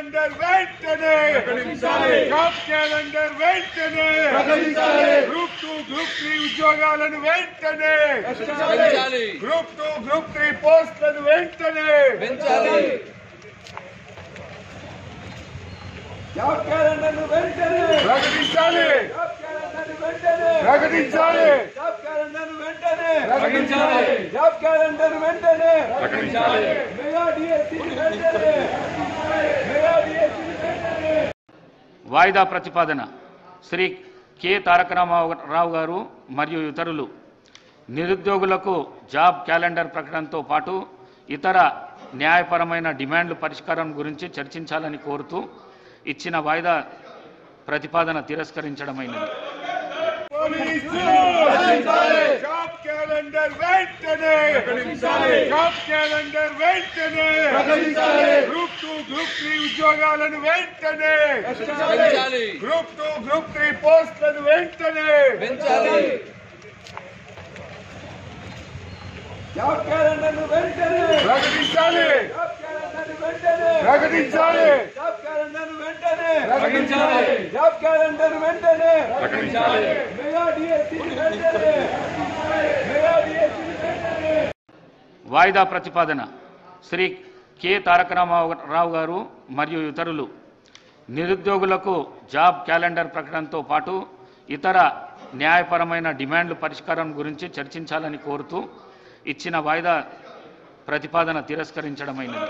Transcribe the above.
Calendar వెంటనే job calendar వెంటనే group 2 group 3 ఉద్యోగాలను వెంటనే గ్రూప్ 2 గ్రూప్ 3 పోస్టులను వెంటనే జాబ్ క్యాలెండర్ను వెంటనే ప్రకటించాలి ప్రకటించాలి జాబ్ క్యాలెండర్ను వెంటనే ప్రకటించాలి జాబ్ క్యాలెండర్ వెంటనే ప్రకటించాలి మెగా డిఎస్సి వెంటనే మెగా డిఎస్సి వెంటనే వాయిదా ప్రతిపాదన శ్రీ కె తారక రామారావు గారు మరియు ఇతరులు నిరుద్యోగులకు జాబ్ క్యాలెండర్ ప్రకటనతో పాటు ఇతర న్యాయపరమైన డిమాండ్ల పరిష్కారం గురించి చర్చించాలని కోరుతూ ఇచ్చిన వాయిదా ప్రతిపాదన తిరస్కరించడమైనది. జాబ్ క్యాలెండర్ వెంటనే జాబ్ క్యాలెండర్ వెంటనే గ్రూప్ 2 గ్రూప్ 3 ఉద్యోగాలను వెంటనే గ్రూప్ 2 గ్రూప్ 3 పోస్టులను వెంటనే జాబ్ క్యాలెండర్ను వెంటనే ప్రకటించాలి ప్రకటించాలి జాబ్ క్యాలెండర్ వెంటనే ప్రకటించాలి జాబ్ క్యాలెండర్ వెంటనే ప్రకటించాలి మెగా డిఎస్సి వెంటనే మెగా డిఎస్సి వెంటనే వాయిదా ప్రతిపాదన శ్రీ కె తారక రామారావు గారు మరియు ఇతరులు నిరుద్యోగులకు జాబ్ క్యాలెండర్ ప్రకటనతో పాటు ఇతర న్యాయపరమైన డిమాండ్ల పరిష్కారం గురించి చర్చించాలని కోరుతూ ఇచ్చిన వాయిదా ప్రతిపాదన తిరస్కరించడమైనది.